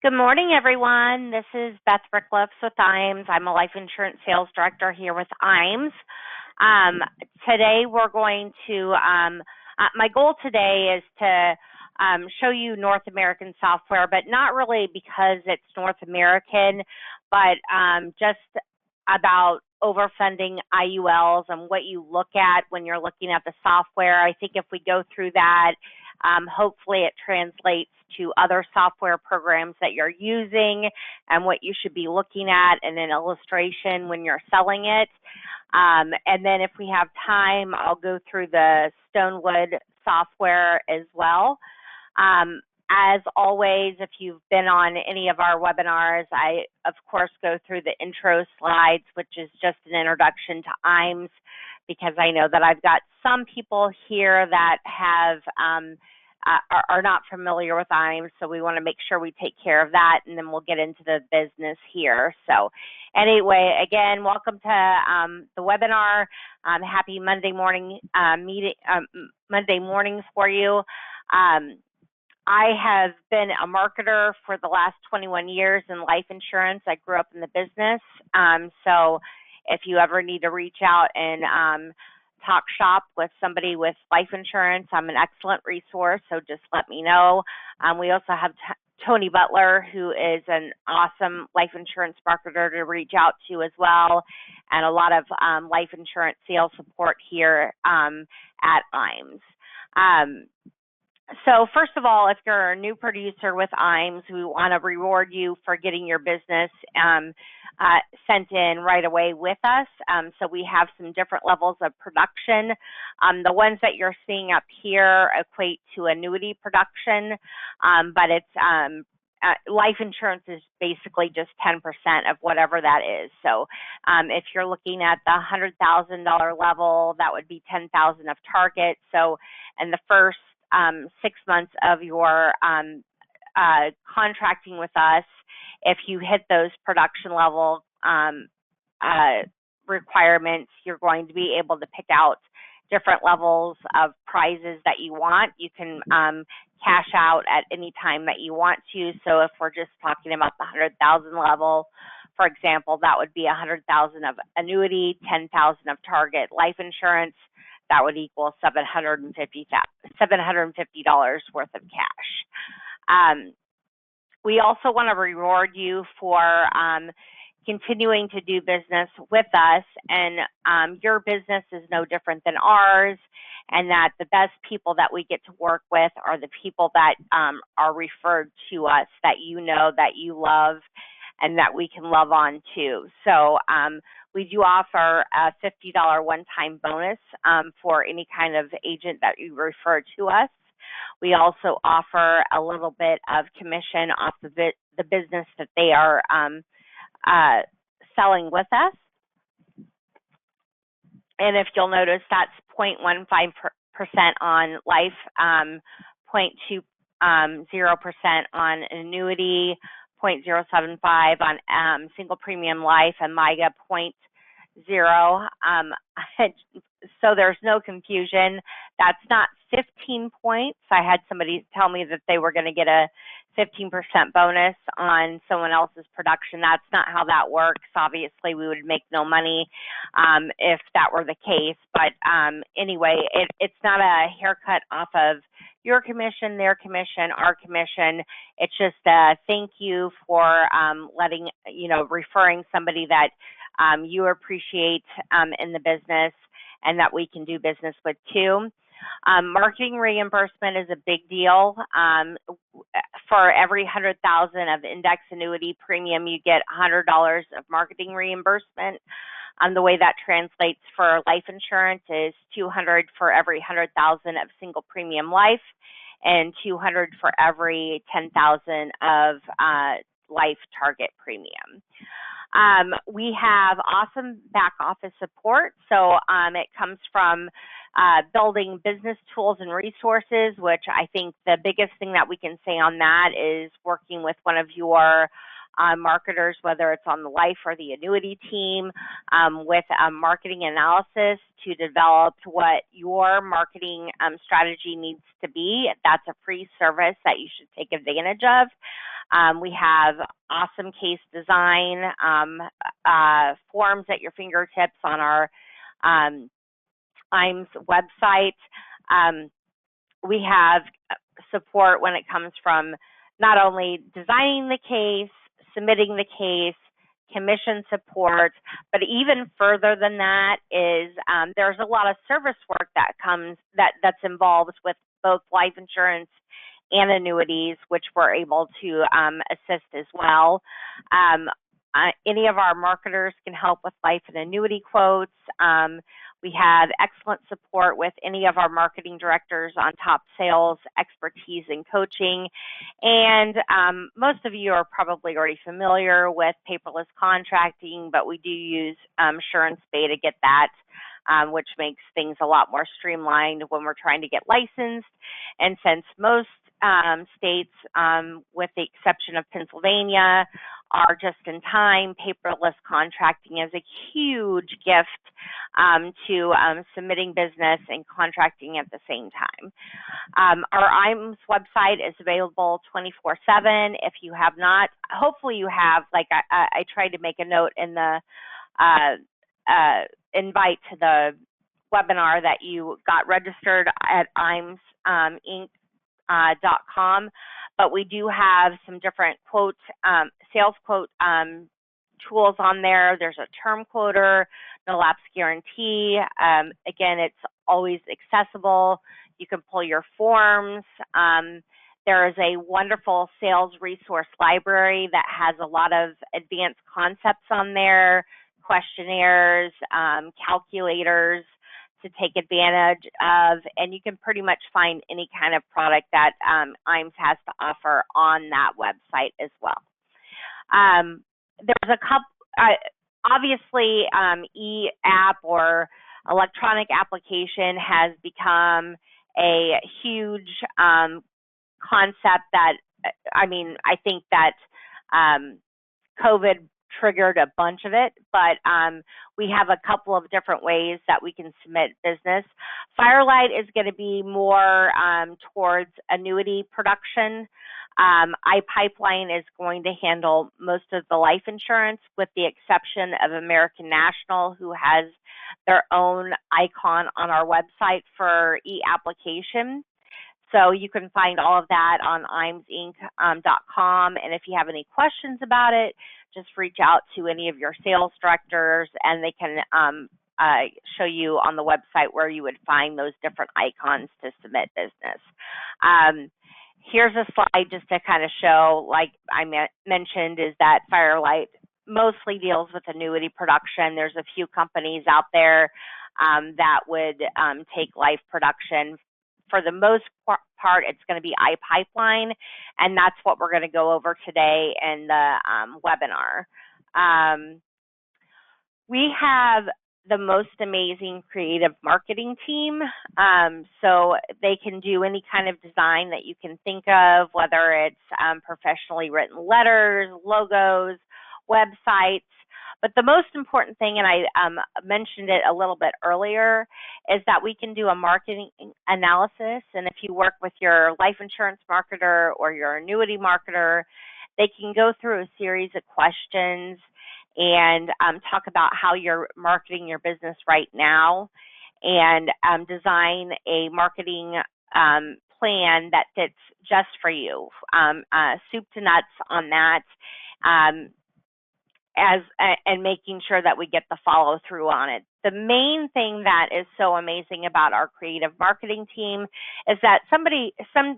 Good morning, everyone. This is Beth Rickliffs with IMES. I'm a life insurance sales director here with IMES. Today we're going to, my goal today is to show you North American software, but not really because it's North American, but just about overfunding IULs and what you look at when you're looking at the software. I think if we go through that, hopefully it translates to other software programs that you're using and what you should be looking at and an illustration when you're selling it. And then if we have time, I'll go through the Stonewood software as well. As always, if you've been on any of our webinars, I, of course, go through the intro slides, which is just an introduction to IMES, because I know that I've got some people here that have are not familiar with IMES, so we want to make sure we take care of that, and then we'll get into the business here. So anyway, again, welcome to the webinar. Happy Monday morning Monday mornings for you. I have been a marketer for the last 21 years in life insurance. I grew up in the business. So if you ever need to reach out and talk shop with somebody with life insurance, I'm an excellent resource, so just let me know. We also have Tony Butler, who is an awesome life insurance marketer to reach out to as well, and a lot of life insurance sales support here at IMES. So first of all, if you're a new producer with IMES, we want to reward you for getting your business sent in right away with us. So we have some different levels of production. The ones that you're seeing up here equate to annuity production, but it's life insurance is basically just 10% of whatever that is. So if you're looking at the $100,000 level, that would be 10,000 of target. So in the first 6 months of your contracting with us, if you hit those production level requirements, you're going to be able to pick out different levels of prizes that you want. You can cash out at any time that you want to. So if we're just talking about the 100,000 level, for example, that would be 100,000 of annuity, 10,000 of target life insurance. That would equal $750 worth of cash. We also want to reward you for continuing to do business with us, and your business is no different than ours, and that the best people that we get to work with are the people that are referred to us, that you know, that you love, and that we can love on too. So we do offer a $50 one-time bonus for any kind of agent that you refer to us. We also offer a little bit of commission off the business that they are selling with us. And if you'll notice, that's 0.15% on life, 0.20% on annuity, 0.075 on single premium life, and MIGA 0.0. So there's no confusion. That's not 15 points. I had somebody tell me that they were going to get a 15% bonus on someone else's production. That's not how that works. Obviously, we would make no money if that were the case. But anyway, it's not a haircut off of your commission, their commission, our commission. It's just a thank you for referring somebody that you appreciate in the business and that we can do business with too. Marketing reimbursement is a big deal. For every 100,000 of index annuity premium, you get $100 of marketing reimbursement. The way that translates for life insurance is $200 for every 100,000 of single premium life, and $200 for every 10,000 of life target premium. We have awesome back office support. So it comes from building business tools and resources, which I think the biggest thing that we can say on that is working with one of your marketers, whether it's on the life or the annuity team, with a marketing analysis to develop what your marketing strategy needs to be. That's a free service that you should take advantage of. We have awesome case design forms at your fingertips on our IMS website. We have support when it comes from not only designing the case, submitting the case, commission support, but even further than that is there's a lot of service work that's involved with both life insurance and annuities, which we're able to assist as well. Any of our marketers can help with life and annuity quotes. We have excellent support with any of our marketing directors on top sales, expertise, and coaching. And most of you are probably already familiar with paperless contracting, but we do use Assurance Bay to get that, which makes things a lot more streamlined when we're trying to get licensed. And since most states, with the exception of Pennsylvania, are just in time, paperless contracting is a huge gift to submitting business and contracting at the same time. Our IMS website is available 24/7. If you have not, hopefully you have, like I tried to make a note in the invite to the webinar that you got registered at IMSinc.com, but we do have some different quote, sales quote tools on there. There's a term quoter, no lapse guarantee. Again, it's always accessible. You can pull your forms. There is a wonderful sales resource library that has a lot of advanced concepts on there, questionnaires, calculators to take advantage of, and you can pretty much find any kind of product that IMS has to offer on that website as well. There's a couple, obviously, e-app or electronic application has become a huge concept that, I mean, I think that COVID triggered a bunch of it, but we have a couple of different ways that we can submit business. Firelight is going to be more towards annuity production. iPipeline is going to handle most of the life insurance, with the exception of American National, who has their own icon on our website for e-application. So you can find all of that on IMSinc.com, and if you have any questions about it, just reach out to any of your sales directors, and they can show you on the website where you would find those different icons to submit business. Here's a slide just to kind of show, like I mentioned, is that Firelight mostly deals with annuity production. There's a few companies out there that would take life production. For the most part, it's going to be iPipeline, and that's what we're going to go over today in the webinar. We have the most amazing creative marketing team, so they can do any kind of design that you can think of, whether it's professionally written letters, logos, websites. But the most important thing, and I mentioned it a little bit earlier, is that we can do a marketing analysis. And if you work with your life insurance marketer or your annuity marketer, they can go through a series of questions and talk about how you're marketing your business right now, and design a marketing plan that fits just for you, soup to nuts on that. And making sure that we get the follow through on it. The main thing that is so amazing about our creative marketing team is that some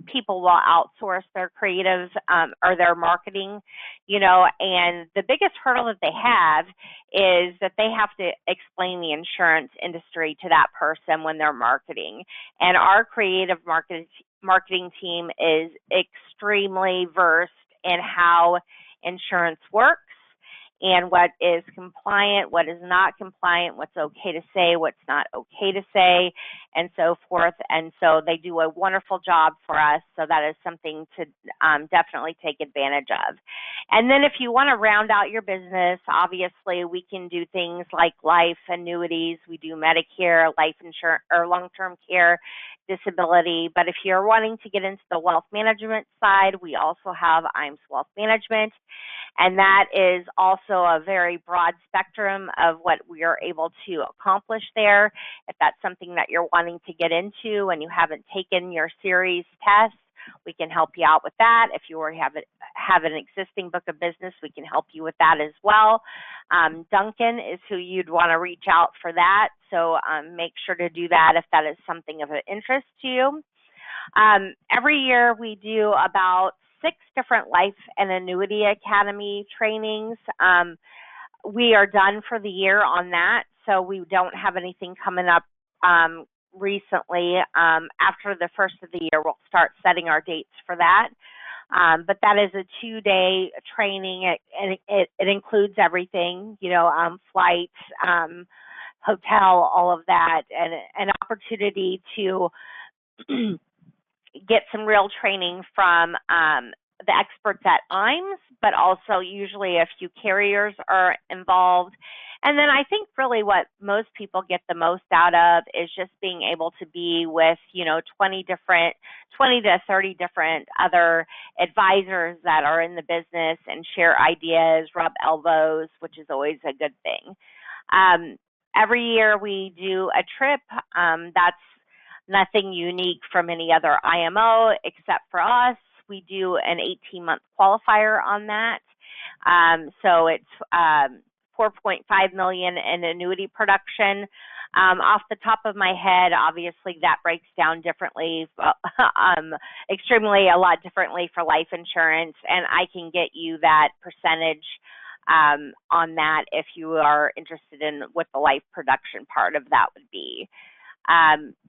people will outsource their creatives or their marketing, and the biggest hurdle that they have is that they have to explain the insurance industry to that person when they're marketing. And our creative marketing team is extremely versed in how insurance works, and what is compliant, what is not compliant, what's okay to say, what's not okay to say, and so forth. And so they do a wonderful job for us. So that is something to definitely take advantage of. And then if you want to round out your business, obviously we can do things like life, annuities. We do Medicare, life insurance, or long-term care, disability. But if you're wanting to get into the wealth management side, we also have IMS Wealth Management, and that is also a very broad spectrum of what we are able to accomplish there. If that's something that you're wanting to get into and you haven't taken your series test, we can help you out with that. If you already have an existing book of business, we can help you with that as well. Duncan is who you'd want to reach out for that. So make sure to do that if that is something of an interest to you. Every year we do about 6 different life and annuity academy trainings. We are done for the year on that, so we don't have anything coming up recently. After the first of the year, we'll start setting our dates for that. But that is a 2-day training, and it includes everything, flights, hotel, all of that, and an opportunity to get some real training from the experts at IMS, but also usually a few carriers are involved. And then I think really what most people get the most out of is just being able to be with, 20 to 30 different other advisors that are in the business and share ideas, rub elbows, which is always a good thing. Every year we do a trip. That's nothing unique from any other IMO except for us. We do an 18-month qualifier on that. So it's $4.5 million in annuity production. Off the top of my head, obviously that breaks down differently, extremely a lot differently for life insurance, and I can get you that percentage on that if you are interested in what the life production part of that would be.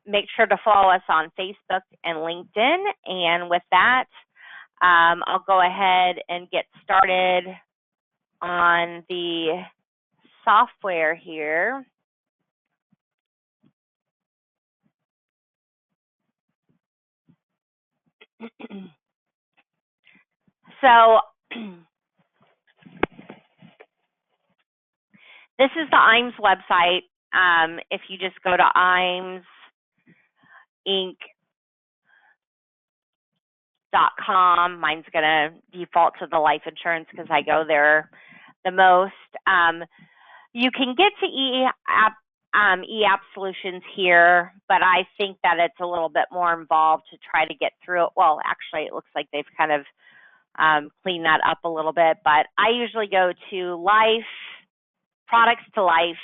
Make sure to follow us on Facebook and LinkedIn. And with that, I'll go ahead and get started on the software here. So this is the IMS website. If you just go to IMSinc.com, mine's going to default to the life insurance because I go there the most. You can get to eApp Solutions here, but I think that it's a little bit more involved to try to get through it. Well, actually, it looks like they've kind of cleaned that up a little bit, but I usually go to Life, Products to Life.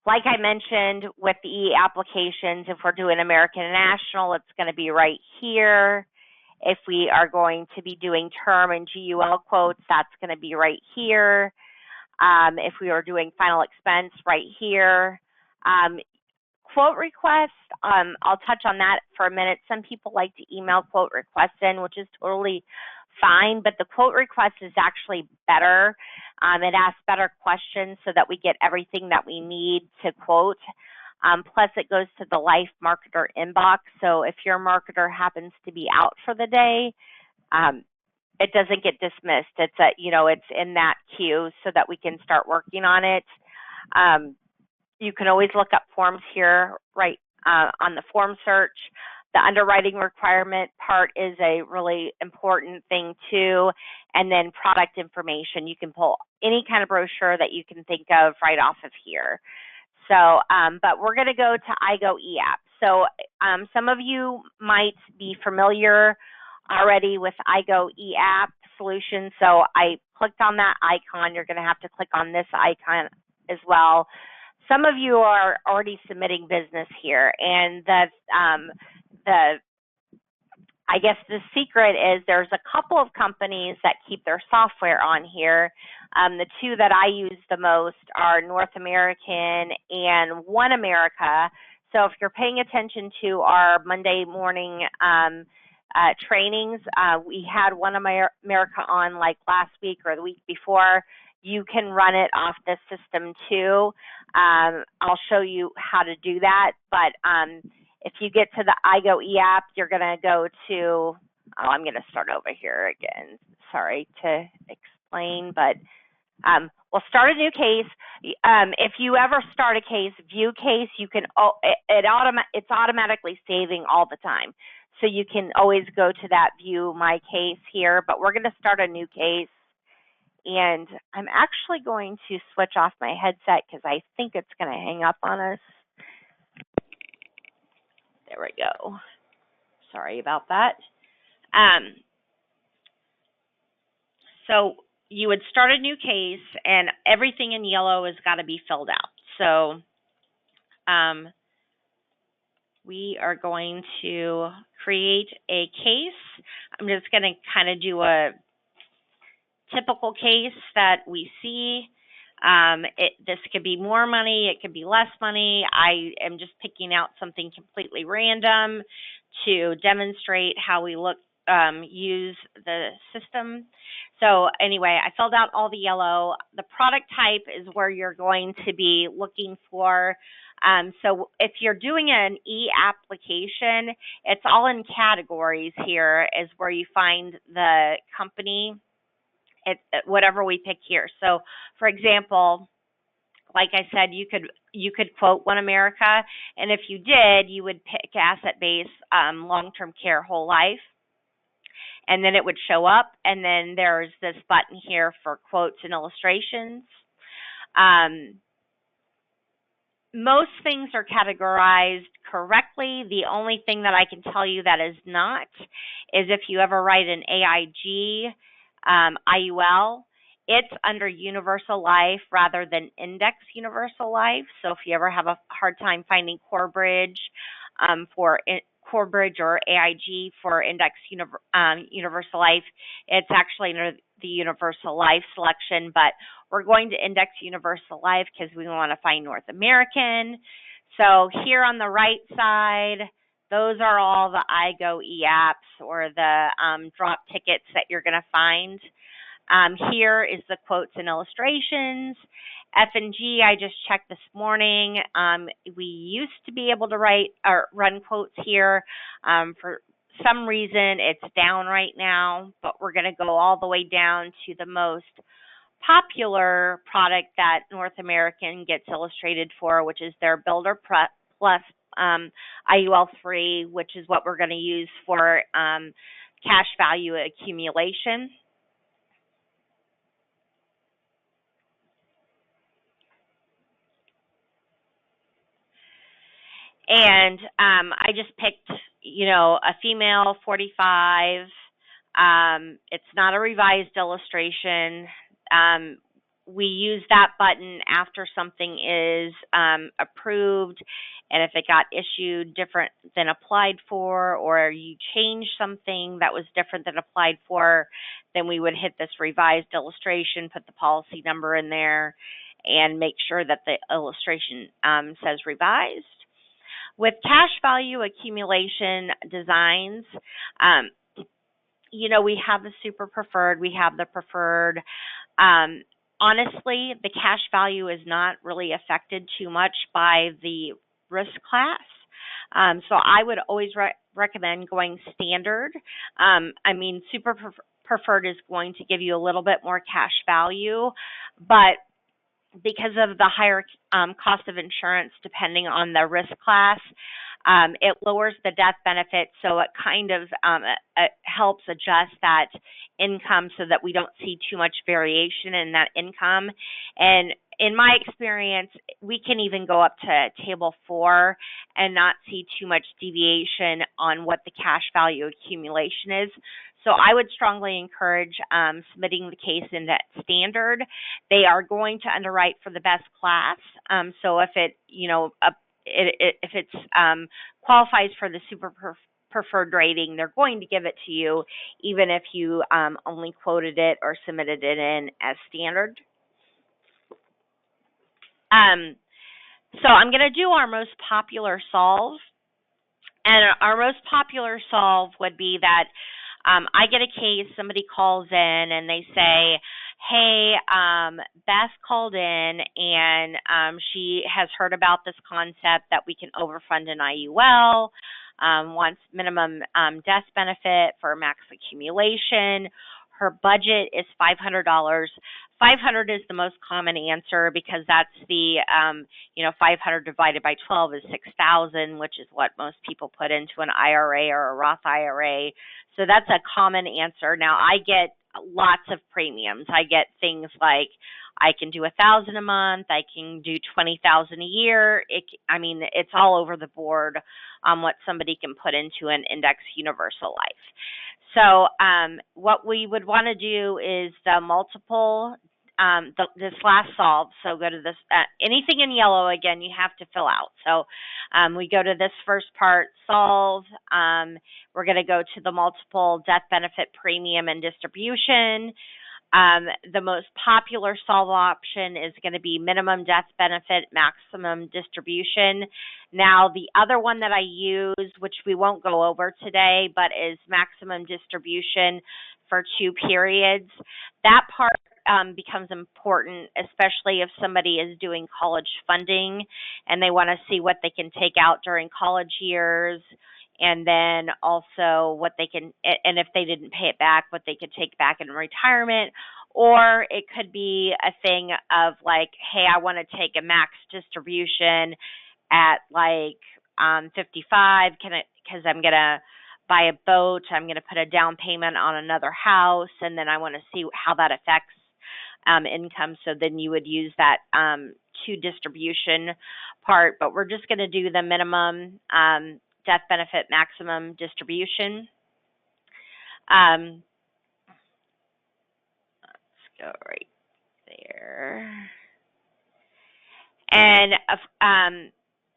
Like I mentioned with the e-applications, if we're doing American National, it's going to be right here. If we are going to be doing term and GUL quotes, that's going to be right here. If we are doing final expense, right here. Quote request, I'll touch on that for a minute. Some people like to email quote requests in, which is totally fine, but the quote request is actually better. It asks better questions so that we get everything that we need to quote. Plus, it goes to the life marketer inbox. So if your marketer happens to be out for the day, it doesn't get dismissed. It's it's in that queue so that we can start working on it. You can always look up forms here, right on the form search. The underwriting requirement part is a really important thing too. And then product information. You can pull any kind of brochure that you can think of right off of here. So, but we're going to go to iGo eApp. So some of you might be familiar already with iGo eApp Solutions. So I clicked on that icon. You're going to have to click on this icon as well. Some of you are already submitting business here, and I guess the secret is there's a couple of companies that keep their software on here. The two that I use the most are North American and One America. So if you're paying attention to our Monday morning trainings, we had One America on like last week or the week before. You can run it off this system too. I'll show you how to do that, but if you get to the iGo eApp, you're going to go to, I'm going to start over here again. Sorry to explain, but We'll start a new case. If you ever start a case, view case, you can it's automatically saving all the time. So you can always go to that view my case here, but we're going to start a new case. And I'm actually going to switch off my headset because I think it's going to hang up on us. There we go. Sorry about that. So you would start a new case, and everything in yellow has got to be filled out. So we are going to create a case. I'm just going to kind of do a typical case that we see. This could be more money, it could be less money. I am just picking out something completely random to demonstrate how we use the system. So anyway, I filled out all the yellow. The product type is where you're going to be looking for. So if you're doing an e-application, it's all in categories here is where you find the company, whatever we pick here. So for example, like I said, you could quote One America, and if you did, you would pick asset-based long-term care whole life, and then it would show up, and then there's this button here for quotes and illustrations. Most things are categorized correctly. The only thing that I can tell you that is not is if you ever write an AIG, IUL, it's under universal life rather than index universal life. So if you ever have a hard time finding Corebridge Corebridge or AIG for index universal life, it's actually under the universal life selection, but we're going to index universal life because we want to find North American. So here on the right side, those are all the iGo e-apps or the drop tickets that you're going to find. Here is the quotes and illustrations. F&G, I just checked this morning. We used to be able to write or run quotes here. For some reason, it's down right now, but we're going to go all the way down to the most popular product that North American gets illustrated for, which is their Builder Plus IUL 3, which is what we're going to use for cash value accumulation. And I just picked, a female 45. It's not a revised illustration. We use that button after something is approved, and if it got issued different than applied for, or you change something that was different than applied for, then we would hit this revised illustration, put the policy number in there, and make sure that the illustration says revised. With cash value accumulation designs, we have the super preferred, we have the preferred. Honestly, the cash value is not really affected too much by the risk class. So I would always recommend going standard. Super preferred is going to give you a little bit more cash value, but because of the higher cost of insurance, depending on the risk class, it lowers the death benefit, so it kind of it helps adjust that income so that we don't see too much variation in that income. And in my experience, we can even go up to table 4 and not see too much deviation on what the cash value accumulation is. So I would strongly encourage submitting the case in that standard. They are going to underwrite for the best class. So if it, if it's qualifies for the super preferred rating, they're going to give it to you, even if you only quoted it or submitted it in as standard. So I'm going to do our most popular solve. And our most popular solve would be that I get a case, somebody calls in and they say, hey, Beth called in and she has heard about this concept that we can overfund an IUL, wants minimum death benefit for max accumulation. her budget is $500. 500 is the most common answer because that's the 500 divided by 12 is 6,000, which is what most people put into an IRA or a Roth IRA. So that's a common answer. Now I get lots of premiums. I get things like I can do 1,000 a month. I can do 20,000 a year. It's all over the board on what somebody can put into an index universal life. So what we would want to do is the multiple, this last solve. So go to this, anything in yellow, again, you have to fill out. So we go to this first part, solve. We're going to go to the multiple death benefit premium and distribution. The most popular solve option is going to be minimum death benefit, maximum distribution. Now, the other one that I use, which we won't go over today, but is maximum distribution for 2 periods. That part becomes important, especially if somebody is doing college funding and they want to see what they can take out during college years. And then also what they can, and if they didn't pay it back, what they could take back in retirement. Or it could be a thing of like, hey, I want to take a max distribution at like 55, because I'm going to buy a boat, I'm going to put a down payment on another house, and then I want to see how that affects income. So then you would use that to distribution part, but we're just going to do the minimum death benefit maximum distribution. Let's go right there. And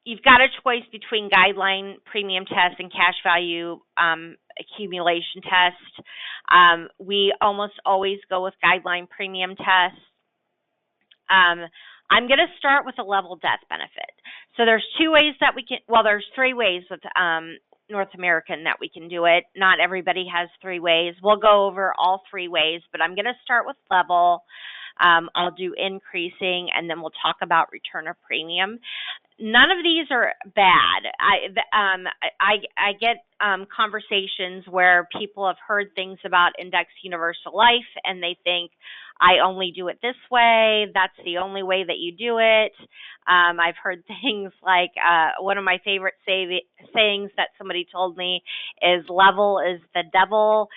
you've got a choice between guideline premium test and cash value accumulation test. We almost always go with guideline premium test. I'm going to start with a level death benefit. So there's 2 ways that we can, there's 3 ways with North American that we can do it. Not everybody has 3 ways. We'll go over all 3 ways, but I'm going to start with level. I'll do increasing, and then we'll talk about return of premium. None of these are bad. I get conversations where people have heard things about index universal life, and they think, I only do it this way. That's the only way that you do it. I've heard things like one of my favorite sayings that somebody told me is level is the devil.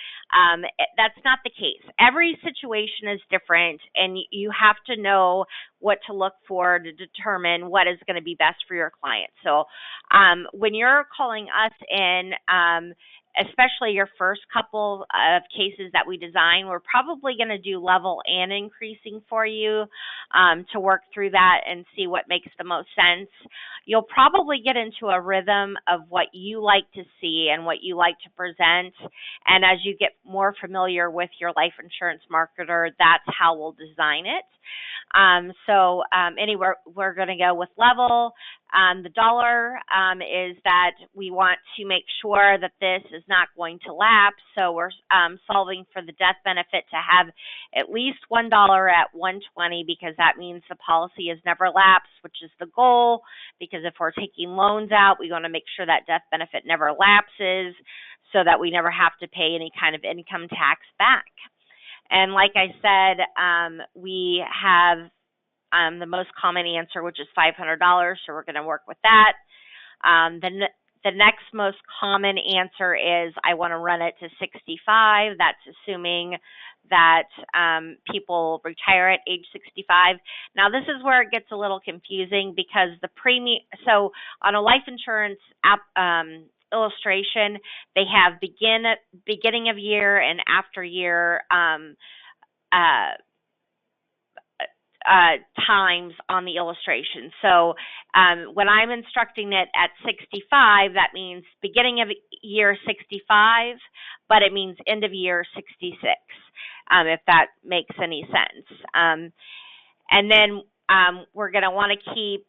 That's not the case. Every situation is different, and you have to know what to look for to determine what is going to be best for your client. So when you're calling us in, especially your first couple of cases that we design, we're probably going to do level and increasing for you to work through that and see what makes the most sense. You'll probably get into a rhythm of what you like to see and what you like to present. And as you get more familiar with your life insurance marketer, that's how we'll design it. Anyway, we're going to go with level. The dollar is that we want to make sure that this is not going to lapse. So we're solving for the death benefit to have at least $1 at 120, because that means the policy has never lapsed, which is the goal. Because if we're taking loans out, we want to make sure that death benefit never lapses so that we never have to pay any kind of income tax back. And like I said, we have the most common answer, which is $500, so we're going to work with that. The next most common answer is I want to run it to 65. That's assuming that people retire at age 65. Now, this is where it gets a little confusing because the premium, so on a life insurance app, illustration, they have beginning of year and after year times on the illustration. So when I'm instructing it at 65, that means beginning of year 65, but it means end of year 66, if that makes any sense. And then we're going to want to keep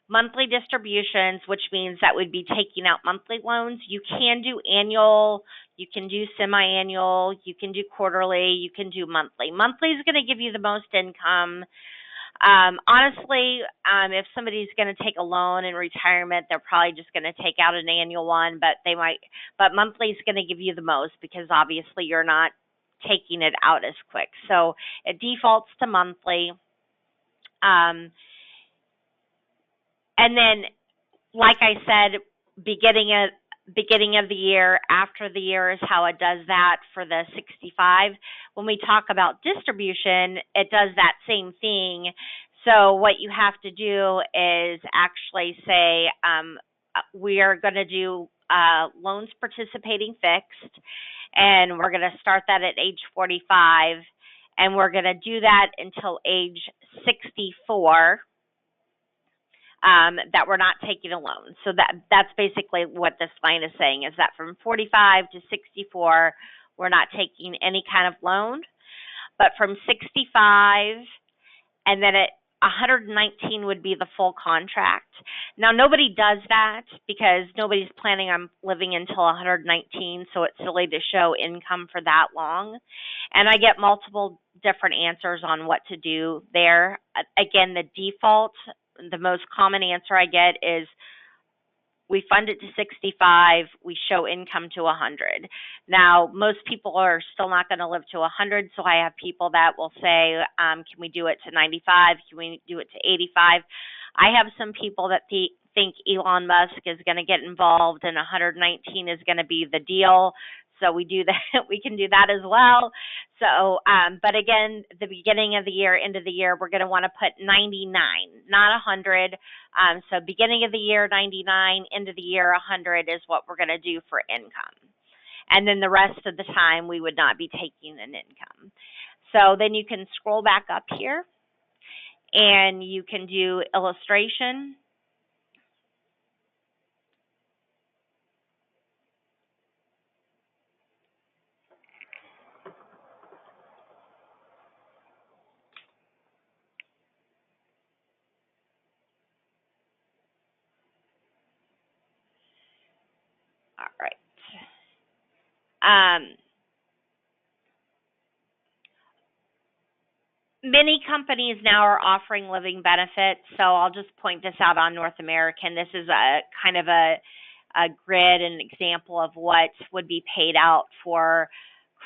monthly distributions, which means that we'd be taking out monthly loans. You can do annual, you can do semi-annual, you can do quarterly, you can do monthly. Monthly is going to give you the most income. Honestly, if somebody's going to take a loan in retirement, they're probably just going to take out an annual one, but monthly is going to give you the most because obviously you're not taking it out as quick. So it defaults to monthly. Um, and then, like I said, beginning of the year, after the year is how it does that for the 65. When we talk about distribution, it does that same thing. So what you have to do is actually say, we are going to do loans participating fixed, and we're going to start that at age 45, and we're going to do that until age 64, that we're not taking a loan. So that's basically what this line is saying, is that from 45 to 64, we're not taking any kind of loan. But from 65 and then at 119 would be the full contract. Now, nobody does that because nobody's planning on living until 119, so it's silly to show income for that long. And I get multiple different answers on what to do there. Again, the default, the most common answer I get is we fund it to 65, we show income to 100. Now, most people are still not going to live to 100, so I have people that will say, can we do it to 95? Can we do it to 85? I have some people that think Elon Musk is going to get involved and 119 is going to be the deal. So we do that. We can do that as well. So, but again, the beginning of the year, end of the year, we're going to want to put 99, not 100. So beginning of the year, 99, end of the year, 100 is what we're going to do for income. And then the rest of the time, we would not be taking an income. So then you can scroll back up here and you can do illustration. All right. Many companies now are offering living benefits, so I'll just point this out on North American. This is a kind of a grid, an example of what would be paid out for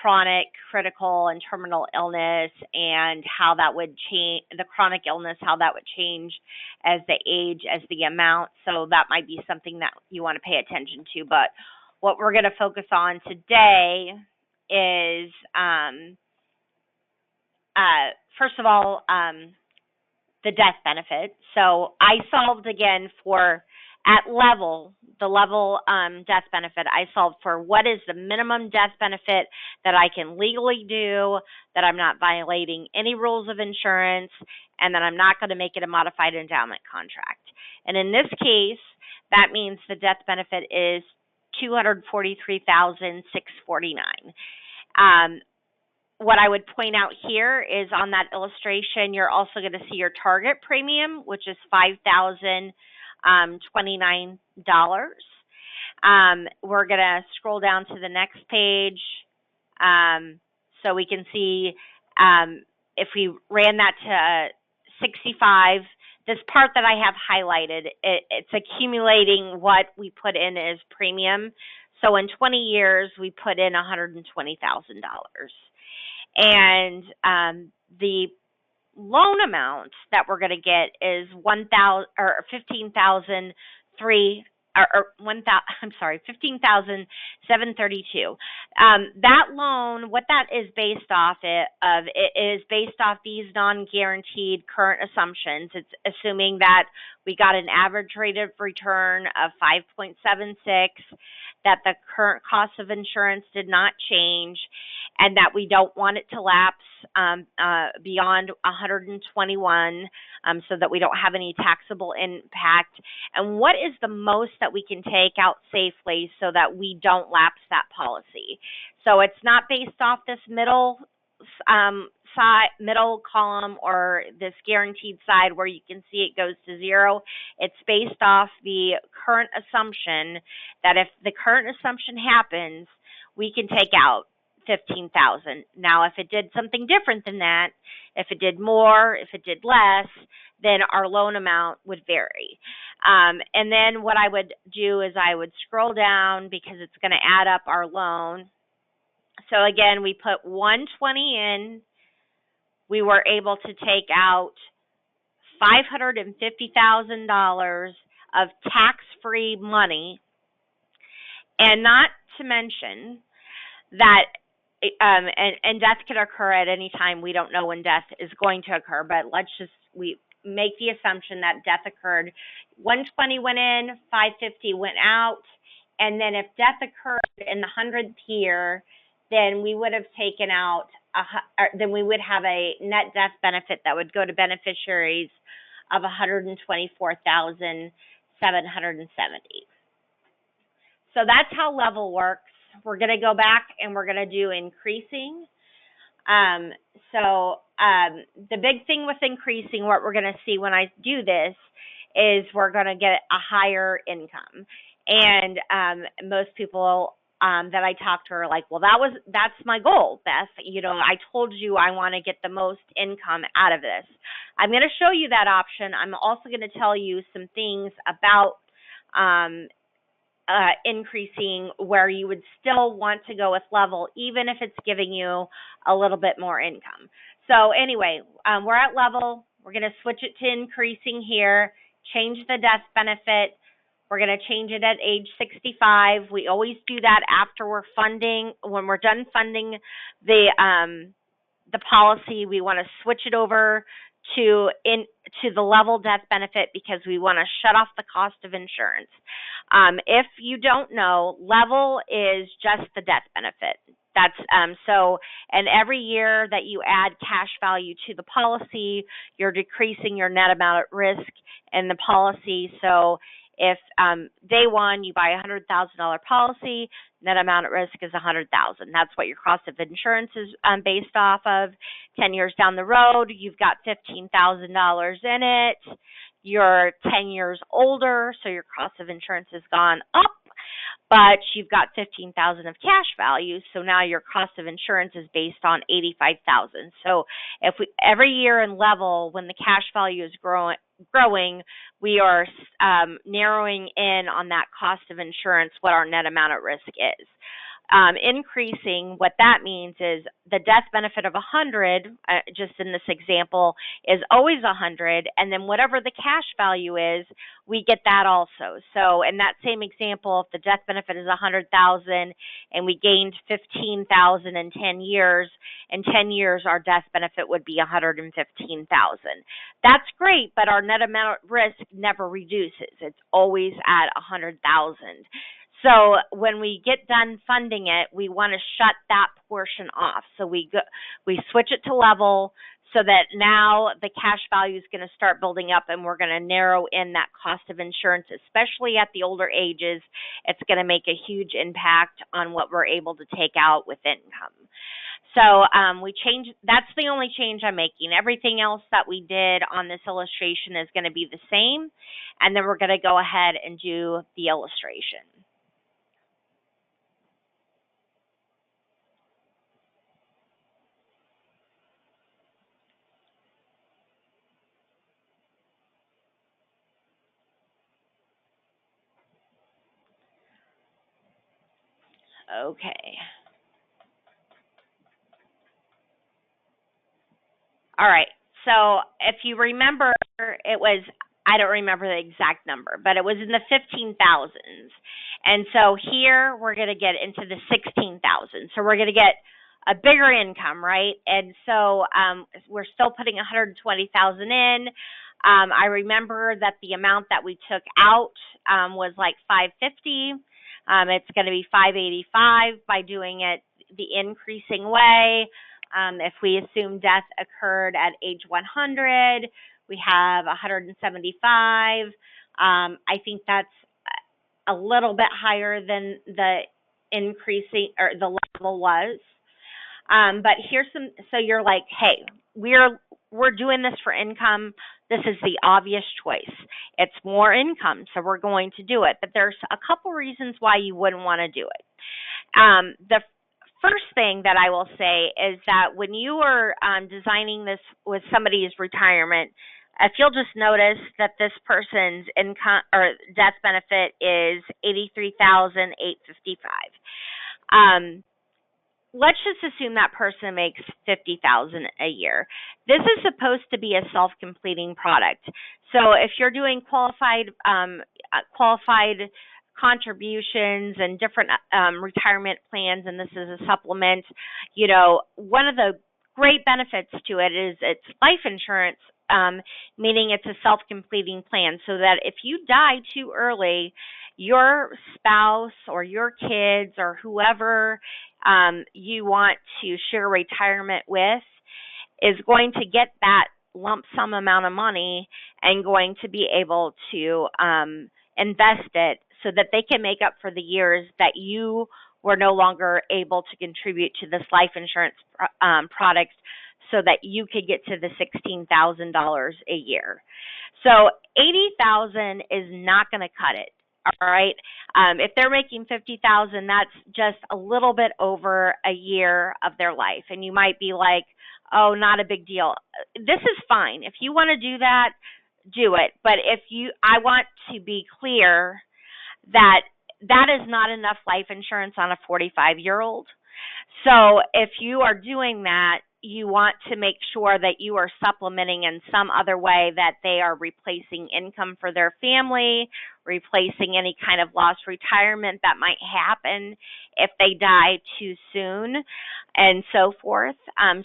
chronic, critical, and terminal illness, and how that would change, the chronic illness, how that would change as the age, as the amount. So that might be something that you want to pay attention to. But what we're going to focus on today is first of all, the death benefit. So I solved again for the level death benefit. I solved for what is the minimum death benefit that I can legally do, that I'm not violating any rules of insurance, and that I'm not going to make it a modified endowment contract. And in this case, that means the death benefit is $243,649. What I would point out here is on that illustration, you're also going to see your target premium, which is $5,029. We're going to scroll down to the next page, so we can see if we ran that to 65. This part that I have highlighted, it's accumulating what we put in as premium. So in 20 years, we put in $120,000. And the loan amount that we're going to get is $15,732. That loan, what that is based off it is based off these non-guaranteed current assumptions. It's assuming that we got an average rate of return of 5.76, that the current cost of insurance did not change, and that we don't want it to lapse beyond 121, so that we don't have any taxable impact. And what is the most that we can take out safely so that we don't lapse that policy? So it's not based off this middle column or this guaranteed side where you can see it goes to zero. It's based off the current assumption that if the current assumption happens, we can take out $15,000. Now, if it did something different than that, if it did more, if it did less, then our loan amount would vary. And then what I would do is I would scroll down because it's going to add up our loan. So again, we put 120 in. We were able to take out $550,000 of tax-free money, and not to mention that and death could occur at any time. We don't know when death is going to occur, but we make the assumption that death occurred. 120 went in, 550 went out, and then if death occurred in the 100th year, then we would have taken out then we would have a net death benefit that would go to beneficiaries of $124,770. So that's how level works. We're going to go back and we're going to do increasing. The big thing with increasing, what we're going to see when I do this is we're going to get a higher income. And most people that I talk to are like, well, that's my goal, Beth. I told you I want to get the most income out of this. I'm going to show you that option. I'm also going to tell you some things about increasing where you would still want to go with level, even if it's giving you a little bit more income. So anyway, we're at level. We're going to switch it to increasing here, change the death benefit. We're going to change it at age 65. We always do that after when we're done funding the policy. We want to switch it over to the level death benefit because we want to shut off the cost of insurance. If you don't know, level is just the death benefit. That's and every year that you add cash value to the policy, you're decreasing your net amount at risk in the policy. So if day one you buy a $100,000 policy, net amount at risk is $100,000. That's what your cost of insurance is based off of. 10 years down the road, you've got $15,000 in it. You're 10 years older, so your cost of insurance has gone up, but you've got $15,000 of cash value. So now your cost of insurance is based on $85,000. So if every year in level, when the cash value is growing, we are narrowing in on that cost of insurance, what our net amount at risk is. Increasing, what that means is the death benefit of 100, just in this example, is always 100, and then whatever the cash value is, we get that also. So in that same example, if the death benefit is 100,000 and we gained 15,000 in 10 years, in 10 years our death benefit would be 115,000. That's great, but our net amount at risk never reduces. It's always at 100,000. So when we get done funding it, we want to shut that portion off. So we switch it to level so that now the cash value is going to start building up, and we're going to narrow in that cost of insurance, especially at the older ages. It's going to make a huge impact on what we're able to take out with income. So that's the only change I'm making. Everything else that we did on this illustration is going to be the same, and then we're going to go ahead and do the illustration. Okay. All right. So if you remember, I don't remember the exact number, but it was in the 15,000s. And so here we're going to get into the 16,000. So we're going to get a bigger income, right? And so we're still putting 120,000 in. I remember that the amount that we took out was like 550. It's going to be 585 by doing it the increasing way. If we assume death occurred at age 100, we have 175. I think that's a little bit higher than the increasing or the level was. But here's so you're like, hey, we're doing this for income. This is the obvious choice. It's more income, so we're going to do it. But there's a couple reasons why you wouldn't want to do it. The first thing that I will say is that when you are designing this with somebody's retirement, if you'll just notice that this person's income or death benefit is 83,855. Let's just assume that person makes 50,000 a year. This is supposed to be a self-completing product. So if you're doing qualified contributions and different retirement plans, and this is a supplement, one of the great benefits to it is it's life insurance, meaning it's a self-completing plan, so that if you die too early, your spouse or your kids or whoever you want to share retirement with is going to get that lump sum amount of money and going to be able to invest it so that they can make up for the years that you were no longer able to contribute to this life insurance product so that you could get to the $16,000 a year. So 80,000 is not going to cut it. All right. If they're making 50,000, that's just a little bit over a year of their life. And you might be like, oh, not a big deal. This is fine. If you want to do that, do it. But I want to be clear that that is not enough life insurance on a 45-year-old. So if you are doing that, you want to make sure that you are supplementing in some other way, that they are replacing income for their family, replacing any kind of lost retirement that might happen if they die too soon, and so forth.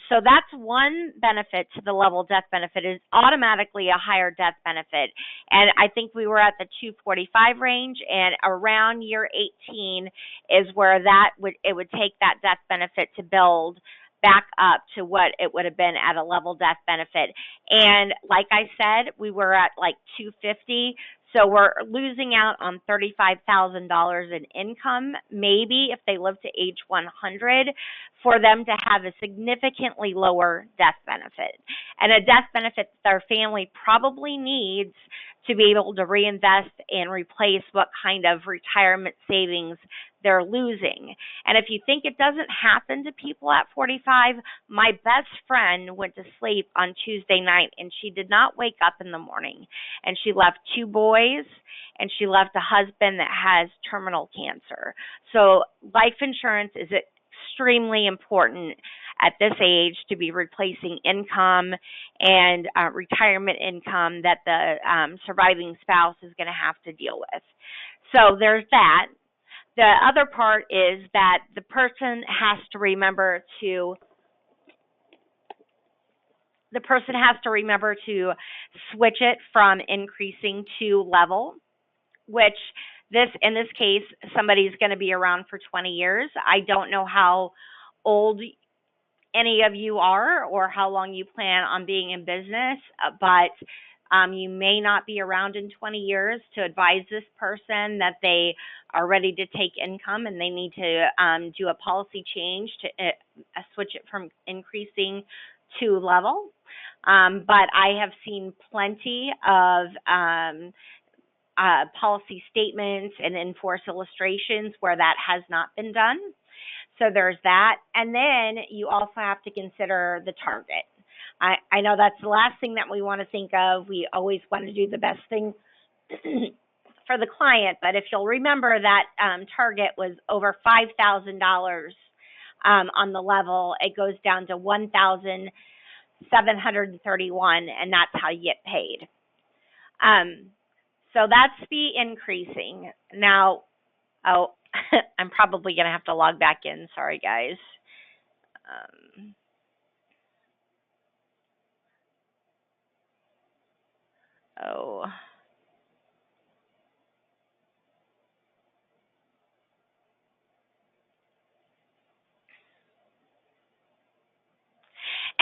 So that's one benefit to the level death benefit, is automatically a higher death benefit. And I think we were at the 245 range, and around year 18 is where it would take that death benefit to build back up to what it would have been at a level death benefit. And like I said, we were at like 250. So we're losing out on $35,000 in income, maybe if they live to age 100, for them to have a significantly lower death benefit. And a death benefit that their family probably needs to be able to reinvest and replace what kind of retirement savings they're losing. And if you think it doesn't happen to people at 45, my best friend went to sleep on Tuesday night and she did not wake up in the morning. And she left 2 boys and she left a husband that has terminal cancer. So life insurance is extremely important at this age to be replacing income and retirement income that the surviving spouse is going to have to deal with. So there's that. The other part is that the person has to remember to switch it from increasing to level, which in this case, somebody's going to be around for 20 years. I don't know how old any of you are or how long you plan on being in business, but you may not be around in 20 years to advise this person that they are ready to take income and they need to do a policy change to switch it from increasing to level. But I have seen plenty of policy statements and enforced illustrations where that has not been done. So there's that. And then you also have to consider the target. I know that's the last thing that we want to think of. We always want to do the best thing for the client. But if you'll remember, that target was over $5,000 on the level. It goes down to $1,731, and that's how you get paid. So that's the increasing. Now, I'm probably going to have to log back in. Sorry, guys.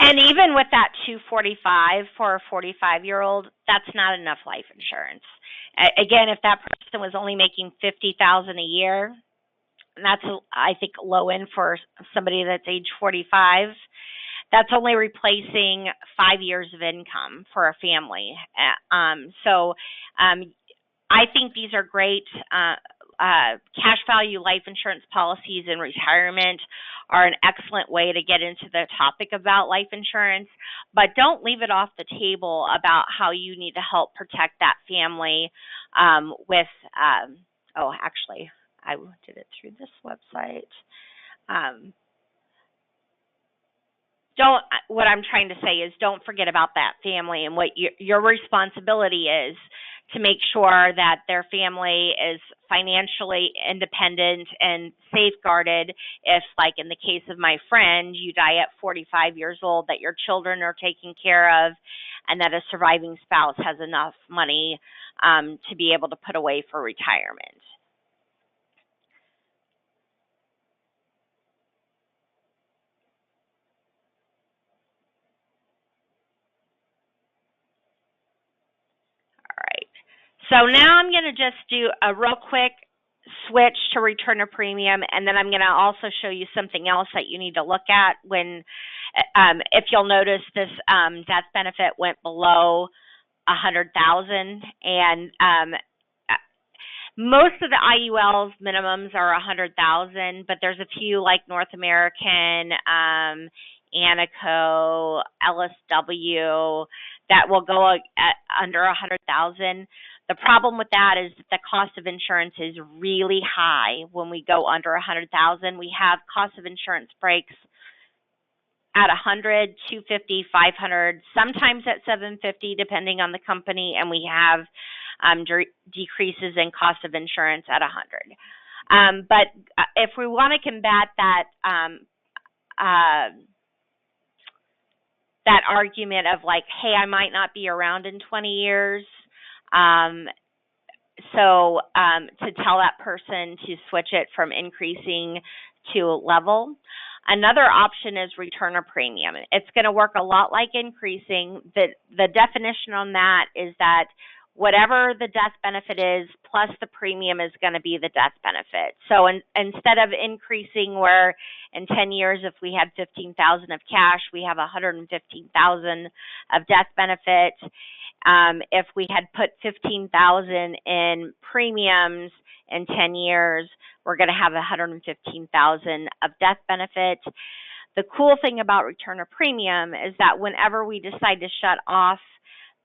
And even with that 245 for a 45-year-old, that's not enough life insurance. Again, if that person was only making $50,000 a year, and that's, I think, low end for somebody that's age 45, that's only replacing 5 years of income for a family. So I think these are great. Cash value life insurance policies in retirement are an excellent way to get into the topic about life insurance, but don't leave it off the table about how you need to help protect that family with, oh, actually, I did it through this website. Um, don't What I'm trying to say is don't forget about that family and what your responsibility is to make sure that their family is financially independent and safeguarded. If, like in the case of my friend, you die at 45 years old, that your children are taken care of and that a surviving spouse has enough money to be able to put away for retirement. All right. So now I'm going to just do a real quick switch to return of premium, and then I'm going to also show you something else that you need to look at when, if you'll notice, this death benefit went below 100,000, and most of the IULs minimums are 100,000, but there's a few like North American, Anaco, LSW that will go at under 100,000. The problem with that is that the cost of insurance is really high when we go under 100,000. We have cost of insurance breaks at 100, 250, 500, sometimes at 750, depending on the company, and we have decreases in cost of insurance at 100. But if we want to combat that that argument of like, hey, I might not be around in 20 years, so to tell that person to switch it from increasing to level. Another option is return of premium. It's going to work a lot like increasing. The definition on that is that whatever the death benefit is plus the premium is going to be the death benefit. So instead of increasing where in 10 years if we had 15,000 of cash, we have 115,000 of death benefit. If we had put 15,000 in premiums in 10 years, we're going to have 115,000 of death benefit. The cool thing about return of premium is that whenever we decide to shut off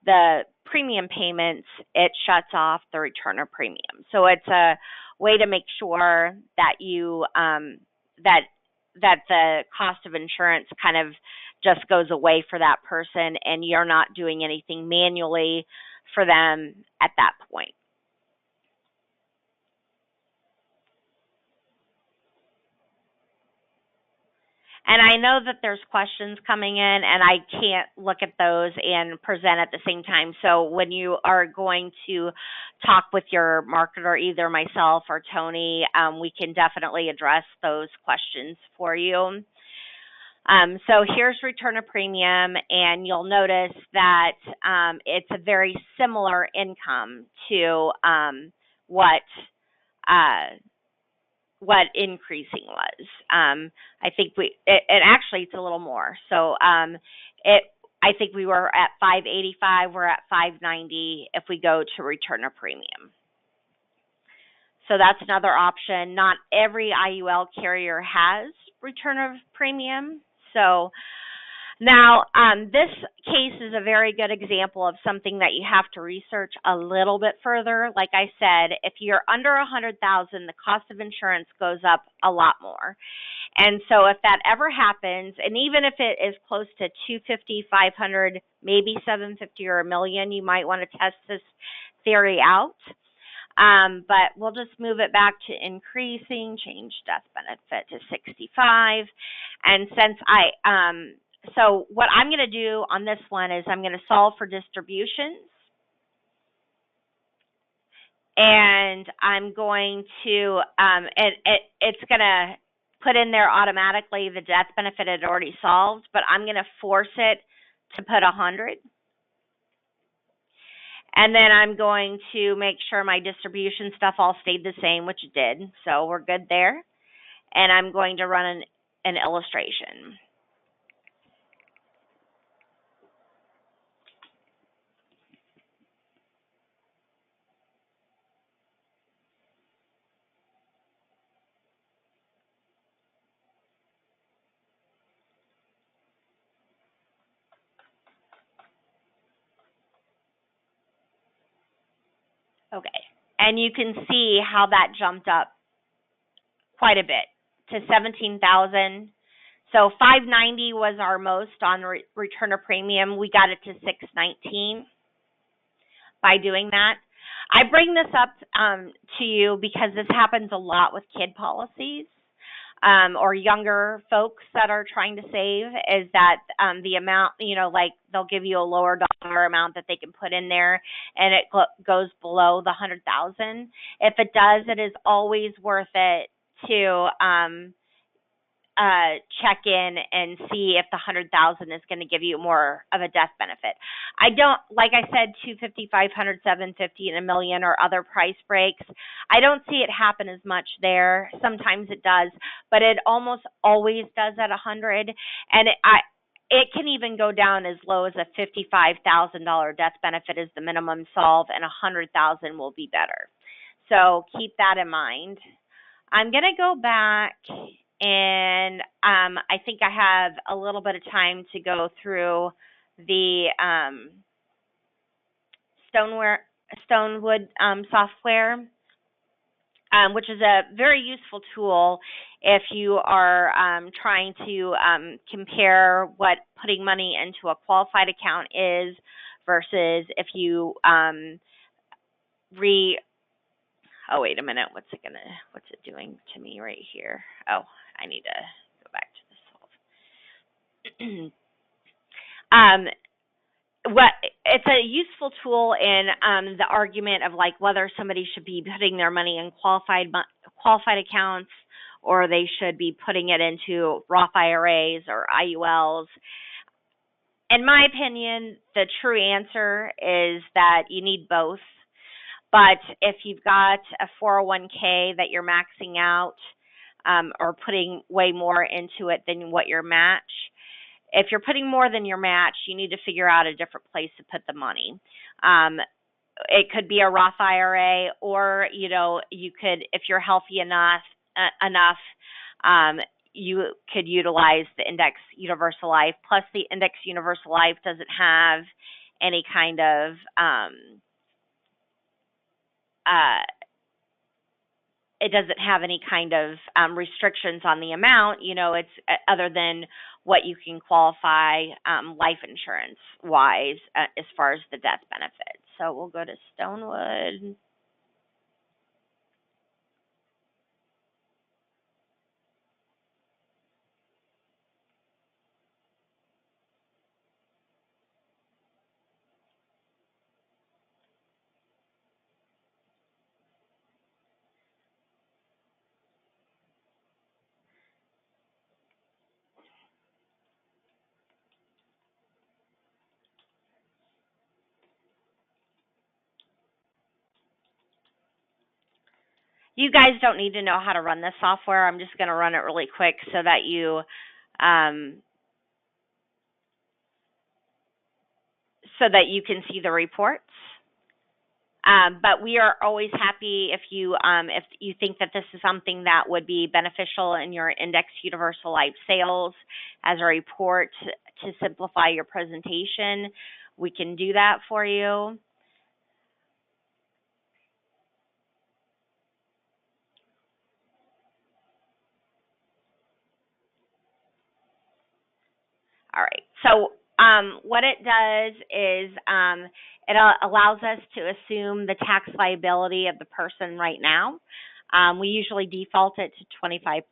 the premium payments, it shuts off the return of premium. So it's a way to make sure that you that the cost of insurance kind of just goes away for that person and you're not doing anything manually for them at that point. And I know that there's questions coming in, and I can't look at those and present at the same time. So when you are going to talk with your marketer, either myself or Tony, we can definitely address those questions for you. So here's return of premium, and you'll notice that it's a very similar income to what increasing was. I think actually it's a little more. So I think we were at 585. We're at 590 if we go to return of premium. So that's another option. Not every IUL carrier has return of premium. So now, this case is a very good example of something that you have to research a little bit further. Like I said, if you're under 100,000, the cost of insurance goes up a lot more. And so if that ever happens, and even if it is close to 250, 500, maybe 750 or a million, you might want to test this theory out. But we'll just move it back to increasing, change death benefit to 65. And since so what I'm going to do on this one is I'm going to solve for distributions. And I'm going to, it's going to put in there automatically the death benefit had already solved, but I'm going to force it to put 100. And then I'm going to make sure my distribution stuff all stayed the same, which it did. So we're good there. And I'm going to run an illustration. Okay. And you can see how that jumped up quite a bit to 17,000. So 590 was our most on return of premium. We got it to 619 by doing that. I bring this up to you because this happens a lot with kid policies. Or younger folks that are trying to save, is that the amount, like they'll give you a lower dollar amount that they can put in there, and it goes below the 100,000. If it does, it is always worth it to check in and see if the 100,000 is going to give you more of a death benefit. I don't, like I said, 250, 500, 750, and a million or other price breaks. I don't see it happen as much there. Sometimes it does, but it almost always does at 100. And it can even go down as low as a $55,000 death benefit as the minimum solve, and 100,000 will be better. So keep that in mind. I'm going to go back, and I think I have a little bit of time to go through the Stonewood software, which is a very useful tool if you are trying to compare what putting money into a qualified account is versus if you oh, wait a minute. What's it doing to me right here? Oh, I need to go back to the solve. It's a useful tool in the argument of like whether somebody should be putting their money in qualified accounts, or they should be putting it into Roth IRAs or IULs. In my opinion, the true answer is that you need both. But if you've got a 401k that you're maxing out, or putting way more into it than what your match, if you're putting more than your match, you need to figure out a different place to put the money. It could be a Roth IRA, or you could, if you're healthy enough, you could utilize the Index Universal Life. Plus, the Index Universal Life doesn't have any kind of it doesn't have any kind of restrictions on the amount. It's other than what you can qualify life insurance wise as far as the death benefit. So we'll go to Stonewood. You guys don't need to know how to run this software. I'm just going to run it really quick so that you can see the reports. But we are always happy if you think that this is something that would be beneficial in your Index Universal Life sales as a report to simplify your presentation. We can do that for you. All right. So what it does is it allows us to assume the tax liability of the person right now. We usually default it to 25%.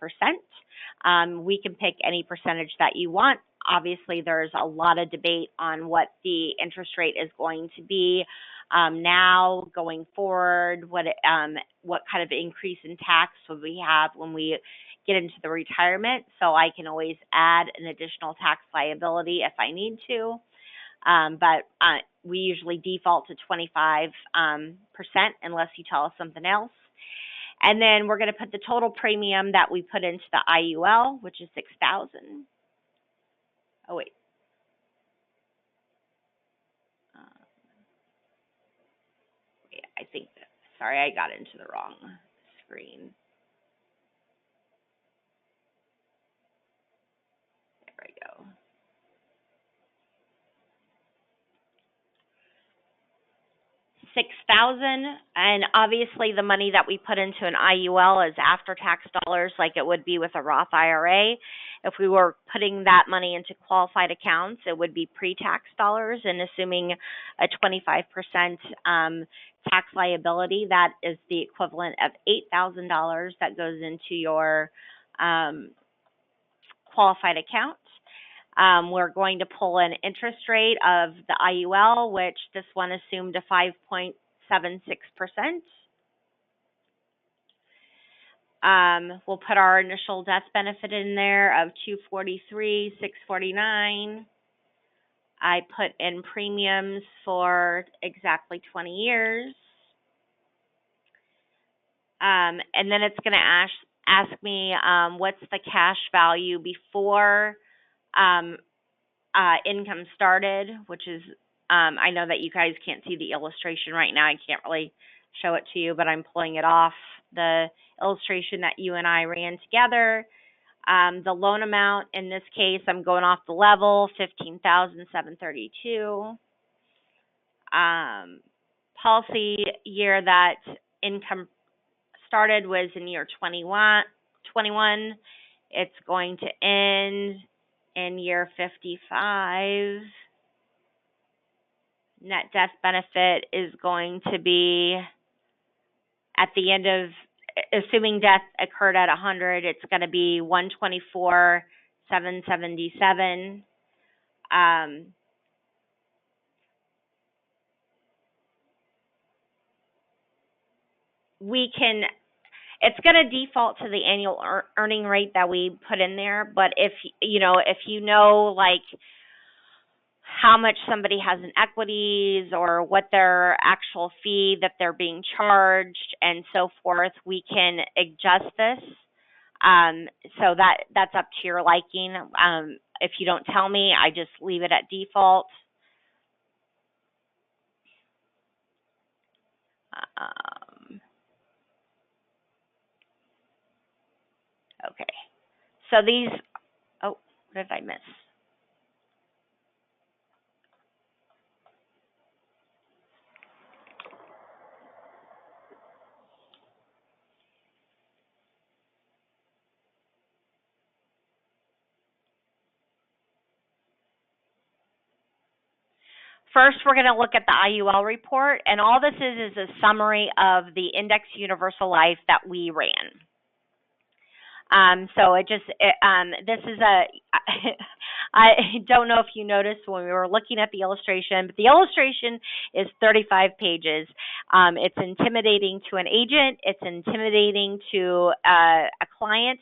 We can pick any percentage that you want. Obviously, there's a lot of debate on what the interest rate is going to be now going forward. What kind of increase in tax would we have when we get into the retirement? So I can always add an additional tax liability if I need to. But we usually default to 25% unless you tell us something else. And then we're going to put the total premium that we put into the IUL, which is $6,000. Oh, wait. I think, sorry, I got into the wrong screen. There we go. $8,000, and obviously the money that we put into an IUL is after tax dollars, like it would be with a Roth IRA. If we were putting that money into qualified accounts, it would be pre-tax dollars, and assuming a 25% tax liability, that is the equivalent of $8,000 that goes into your qualified account. We're going to pull an interest rate of the IUL, which this one assumed a 5.76%. We'll put our initial death benefit in there of $243,649. I put in premiums for exactly 20 years. And then it's going to ask me what's the cash value before income started, which is, I know that you guys can't see the illustration right now. I can't really show it to you, but I'm pulling it off the illustration that you and I ran together. The loan amount, in this case, I'm going off the level, $15,732. Policy year that income started was in year 21. It's going to end in year 55. Net death benefit is going to be at the end of, assuming death occurred at 100, it's going to be $124,777. It's going to default to the annual earning rate that we put in there, but if you know like how much somebody has in equities or what their actual fee that they're being charged and so forth, we can adjust this. So that's up to your liking. If you don't tell me, I just leave it at default. Okay. So these, what did I miss? First, we're going to look at the IUL report, and all this is a summary of the Index Universal Life that we ran. So this is I don't know if you noticed when we were looking at the illustration, but the illustration is 35 pages. It's intimidating to an agent. It's intimidating to a client.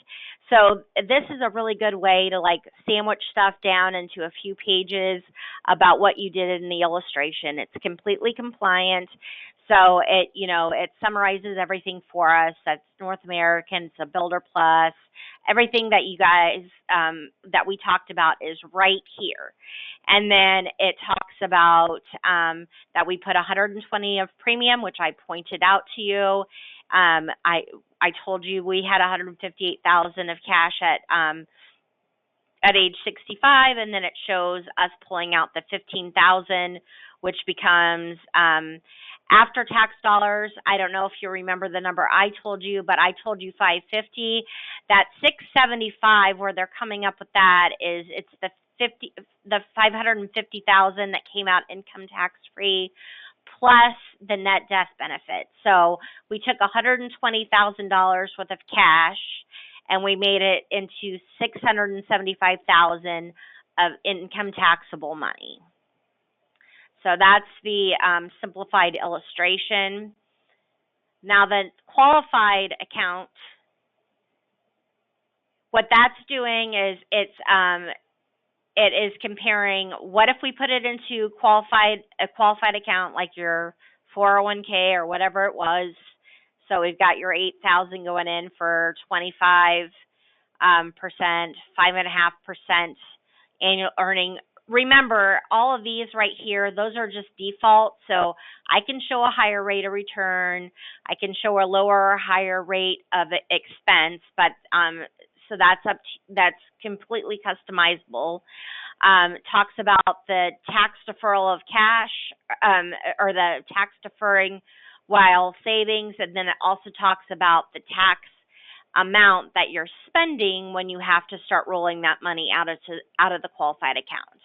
So this is a really good way to like sandwich stuff down into a few pages about what you did in the illustration. It's completely compliant. So it summarizes everything for us. That's North American. It's a Builder Plus. Everything that you guys that we talked about is right here. And then it talks about that we put 120 of premium, which I pointed out to you. I told you we had 158,000 of cash at age 65, and then it shows us pulling out the 15,000, which becomes after tax dollars. I don't know if you remember the number I told you, but I told you 550. That 675, where they're coming up with that, is it's the 550,000 that came out income tax free, plus the net death benefit. So we took $120,000 worth of cash, and we made it into $675,000 of income taxable money. So that's the simplified illustration. Now the qualified account, what that's doing is it is comparing what if we put it into a qualified account like your 401k or whatever it was. So we've got your 8,000 going in for 25%, 5.5% annual earning. Remember, all of these right here, those are just default. So I can show a higher rate of return. I can show a lower or higher rate of expense, but so that's completely customizable. Talks about the tax deferral of cash, or the tax deferring while savings, and then it also talks about the tax amount that you're spending when you have to start rolling that money out of the qualified account.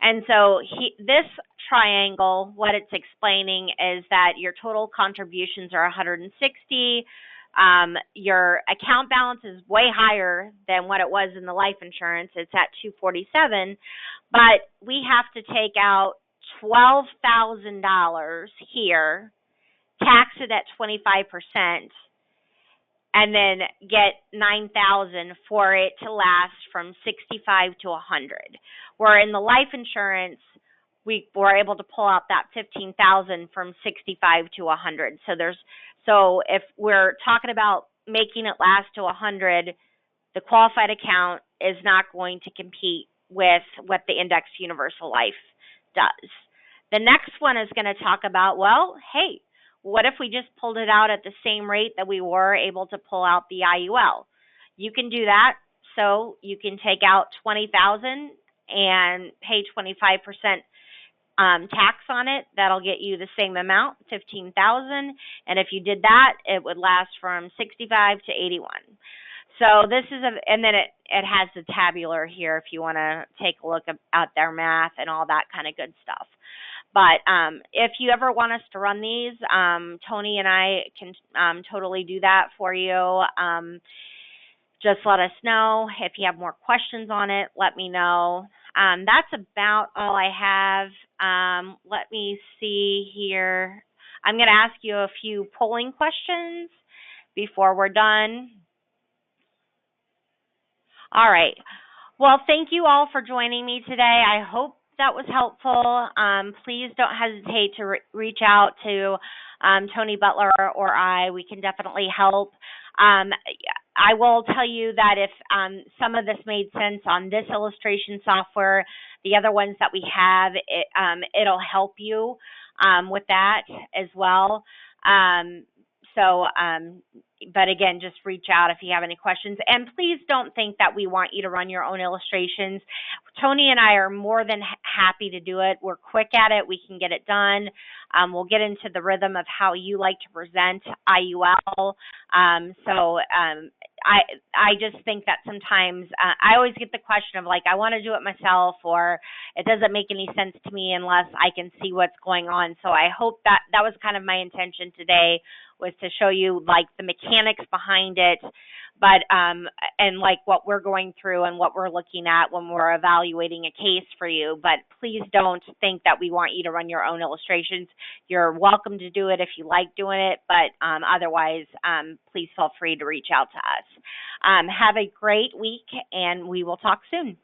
And so this triangle, what it's explaining is that your total contributions are 160. Your account balance is way higher than what it was in the life insurance. It's at 247, but we have to take out $12,000 here, tax it at 25%, and then get 9,000 for it to last from 65 to 100. Where in the life insurance, we were able to pull out that 15,000 from 65 to 100. So if we're talking about making it last to 100, the qualified account is not going to compete with what the indexed universal life does. The next one is going to talk about, well, hey, what if we just pulled it out at the same rate that we were able to pull out the IUL? You can do that. So you can take out 20,000 and pay 25% tax on it. That'll get you the same amount, 15,000. And if you did that, it would last from 65 to 81. So this is and then it has the tabular here if you want to take a look at their math and all that kind of good stuff. But if you ever want us to run these, Tony and I can totally do that for you. Just let us know. If you have more questions on it, let me know. That's about all I have. Let me see here. I'm going to ask you a few polling questions before we're done. All right. Well, thank you all for joining me today. I hope that was helpful. Please don't hesitate to reach out to Tony Butler or I. We can definitely help. I will tell you that if some of this made sense on this illustration software, the other ones that we have, it'll help you with that as well. But again, just reach out if you have any questions. And please don't think that we want you to run your own illustrations. Tony and I are more than happy to do it. We're quick at it. We can get it done. We'll get into the rhythm of how you like to present IUL. I just think that sometimes I always get the question of like, I want to do it myself, or it doesn't make any sense to me unless I can see what's going on. So I hope that was kind of my intention today, was to show you like the mechanics behind it, but and like what we're going through and what we're looking at when we're evaluating a case for you. But please don't think that we want you to run your own illustrations. You're welcome to do it if you like doing it, but otherwise, please feel free to reach out to us. Have a great week, and we will talk soon.